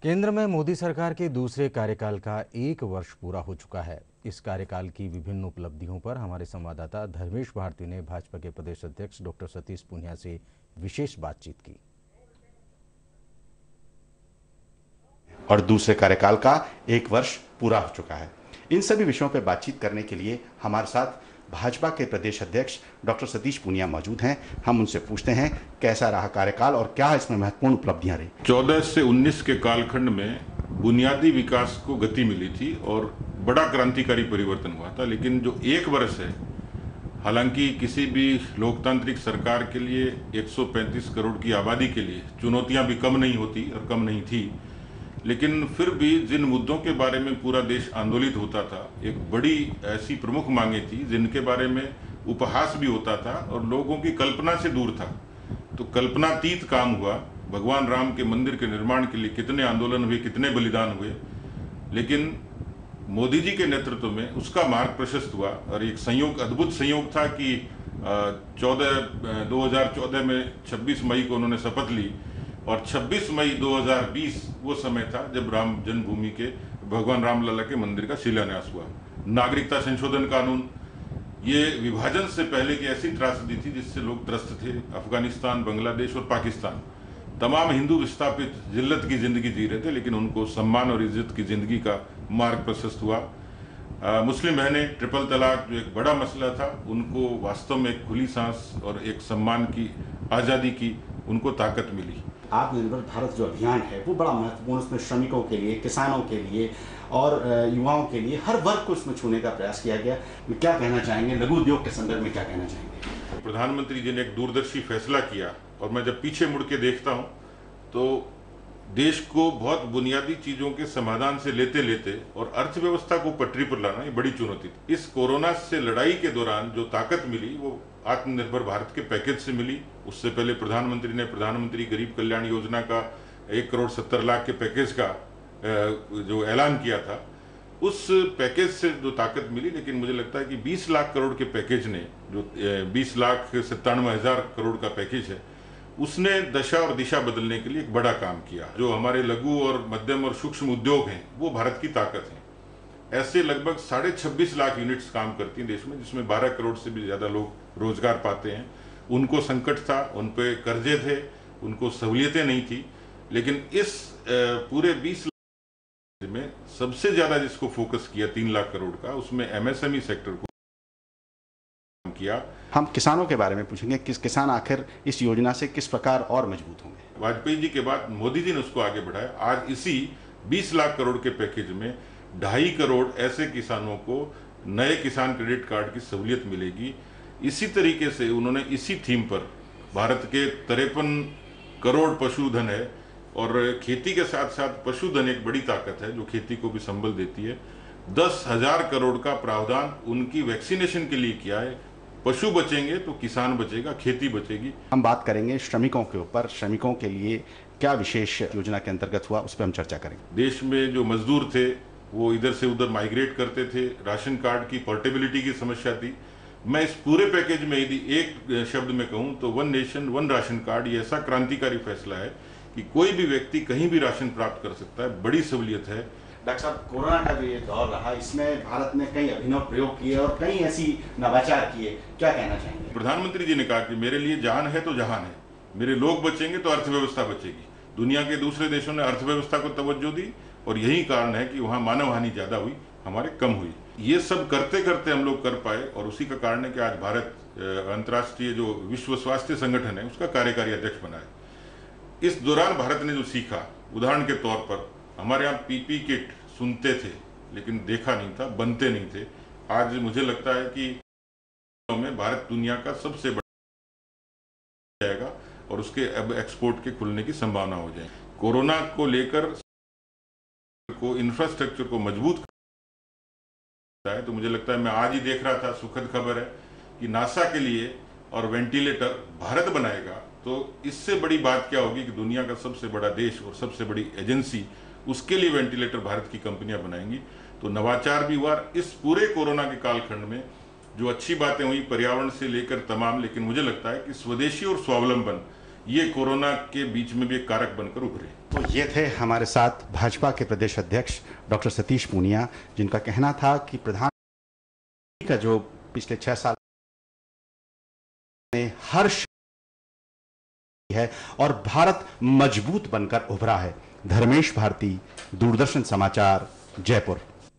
केंद्र में मोदी सरकार के दूसरे कार्यकाल का 1 वर्ष पूरा हो चुका है। इस कार्यकाल की विभिन्न उपलब्धियों पर हमारे संवाददाता धर्मेश भारती ने भाजपा के प्रदेश अध्यक्ष डॉक्टर सतीश पूनिया से विशेष बातचीत की। और दूसरे कार्यकाल का 1 वर्ष पूरा हो चुका है। इन सभी विषयों पर बातचीत करने के लिए हमारे साथ भाजपा के प्रदेश अध्यक्ष डॉक्टर सतीश पूनिया मौजूद हैं। हम उनसे पूछते हैं कैसा रहा कार्यकाल और क्या इसमें महत्वपूर्ण उपलब्धियां रही। 14 से 19 के कालखंड में बुनियादी विकास को गति मिली थी और बड़ा क्रांतिकारी परिवर्तन हुआ था, लेकिन जो 1 वर्ष है, हालांकि किसी भी लोकतांत्रिक सरकार के लिए 135 करोड़ की आबादी के लिए चुनौतियां भी कम नहीं होती और कम नहीं थी, लेकिन फिर भी जिन मुद्दों के बारे में पूरा देश आंदोलित होता था, एक बड़ी ऐसी प्रमुख मांगें थी जिनके बारे में उपहास भी होता था और लोगों की कल्पना से दूर था। तो कल्पनातीत काम हुआ। भगवान राम के मंदिर के निर्माण के लिए कितने आंदोलन हुए, कितने बलिदान हुए, लेकिन मोदी जी के नेतृत्व में उसका मार्ग प्रशस्त हुआ। और एक संयोग, अद्भुत संयोग था कि 2014 में 26 मई को उन्होंने शपथ ली और 26 मई 2020 वो समय था जब राम जन्मभूमि के भगवान रामलला के मंदिर का शिलान्यास हुआ। नागरिकता संशोधन कानून, ये विभाजन से पहले की ऐसी त्रासदी थी जिससे लोग त्रस्त थे। अफगानिस्तान, बांग्लादेश और पाकिस्तान, तमाम हिंदू विस्थापित जिल्लत की जिंदगी जी रहे थे, लेकिन उनको सम्मान और इज्जत की जिंदगी का मार्ग प्रशस्त हुआ। मुस्लिम बहनें, ट्रिपल तलाक जो एक बड़ा मसला था, उनको वास्तव में एक खुली सांस और एक सम्मान की, आज़ादी की उनको ताकत मिली। आत्मनिर्भर भारत जो अभियान है वो बड़ा महत्वपूर्ण, उसमें श्रमिकों के लिए, किसानों के लिए और युवाओं के लिए हर वर्ग को उसमें छूने का प्रयास किया गया। क्या कहना चाहेंगे लघु उद्योग के संदर्भ में, क्या कहना चाहेंगे? प्रधानमंत्री जी ने एक दूरदर्शी फैसला किया और मैं जब पीछे मुड़ के देखता हूँ तो देश को बहुत बुनियादी चीजों के समाधान से लेते लेते और अर्थव्यवस्था को पटरी पर लाना, ये बड़ी चुनौती थी। इस कोरोना से लड़ाई के दौरान जो ताकत मिली वो आत्मनिर्भर भारत के पैकेज से मिली। उससे पहले प्रधानमंत्री ने प्रधानमंत्री गरीब कल्याण योजना का 1 करोड़ 70 लाख के पैकेज का जो ऐलान किया था, उस पैकेज से जो ताकत मिली। लेकिन मुझे लगता है कि 20 लाख करोड़ के पैकेज ने, जो 20,97,000 करोड़ का पैकेज है, उसने दशा और दिशा बदलने के लिए एक बड़ा काम किया। जो हमारे लघु और मध्यम और सूक्ष्म उद्योग हैं वो भारत की ताकत है। ऐसे लगभग 26.5 लाख यूनिट्स काम करती हैं देश में, जिसमें 12 करोड़ से भी ज़्यादा लोग रोजगार पाते हैं। उनको संकट था, उन पे कर्जे थे, उनको सहूलियतें नहीं थी, लेकिन इस पूरे 20 लाख में सबसे ज़्यादा जिसको फोकस किया 3 लाख करोड़ का, उसमें एमएसएमई सेक्टर को किया। हम किसानों के बारे में पूछेंगे, किसान आखिर इस योजना से किस प्रकार और मजबूत होंगे? वाजपेयी जी के बाद मोदी जी ने उसको आगे बढ़ाया। आज इसी 20 लाख करोड़ के पैकेज में 2.5 करोड़ ऐसे किसानों को नए किसान क्रेडिट कार्ड की सहूलियत मिलेगी। इसी तरीके से उन्होंने इसी थीम पर, भारत के 53 करोड़ पशुधन है और खेती के साथ साथ पशुधन एक बड़ी ताकत है जो खेती को भी संबल देती है। 10,000 करोड़ का प्रावधान उनकी वैक्सीनेशन के लिए किया है। पशु बचेंगे तो किसान बचेगा, खेती बचेगी। हम बात करेंगे श्रमिकों के ऊपर। श्रमिकों के लिए क्या विशेष योजना के अंतर्गत हुआ, उस पर हम चर्चा करेंगे। देश में जो मजदूर थे वो इधर से उधर माइग्रेट करते थे, राशन कार्ड की पोर्टेबिलिटी की समस्या थी। मैं इस पूरे पैकेज में यदि एक शब्द में कहूँ तो 1 नेशन 1 राशन कार्ड, ये ऐसा क्रांतिकारी फैसला है कि कोई भी व्यक्ति कहीं भी राशन प्राप्त कर सकता है। बड़ी सहूलियत है। डॉक्टर साहब, कोरोना का जो ये दौर रहा, इसमें भारत ने कई अभिनव प्रयोग किए और कई ऐसी नवाचार किए, क्या कहना चाहेंगे? प्रधानमंत्री जी ने कहा कि मेरे लिए जान है तो जहान है, मेरे लोग बचेंगे तो अर्थव्यवस्था बचेगी। दुनिया के दूसरे देशों ने अर्थव्यवस्था को तवज्जो दी और यही कारण है कि वहाँ मानव हानि ज्यादा हुई, हमारे कम हुई। ये सब करते करते हम लोग कर पाए और उसी का कारण है कि आज भारत अंतर्राष्ट्रीय जो विश्व स्वास्थ्य संगठन है उसका कार्यकारी अध्यक्ष बना है। इस दौरान भारत ने जो सीखा, उदाहरण के तौर पर हमारे यहाँ पीपी किट सुनते थे लेकिन देखा नहीं था, बनते नहीं थे। आज मुझे लगता है कि में भारत दुनिया का सबसे बड़ा जाएगा और उसके अब एक्सपोर्ट के खुलने की संभावना हो जाए। कोरोना को लेकर को इंफ्रास्ट्रक्चर को मजबूत करता है, तो मुझे लगता है, मैं आज ही देख रहा था, सुखद खबर है कि नासा के लिए और वेंटिलेटर भारत बनाएगा। तो इससे बड़ी बात क्या होगी कि दुनिया का सबसे बड़ा देश और सबसे बड़ी एजेंसी, उसके लिए वेंटिलेटर भारत की कंपनियां बनाएंगी। तो नवाचार भी हुआ इस पूरे कोरोना के कालखंड में। जो अच्छी बातें हुई पर्यावरण से लेकर तमाम, लेकिन मुझे लगता है कि स्वदेशी और स्वावलंबन ये कोरोना के बीच में भी एक कारक बनकर उभरे। तो ये थे हमारे साथ भाजपा के प्रदेश अध्यक्ष डॉक्टर सतीश पूनिया, जिनका कहना था कि प्रधानमंत्री का जो पिछले 6 साल में हर्ष है और भारत मजबूत बनकर उभरा है। धर्मेश भारती, दूरदर्शन समाचार, जयपुर।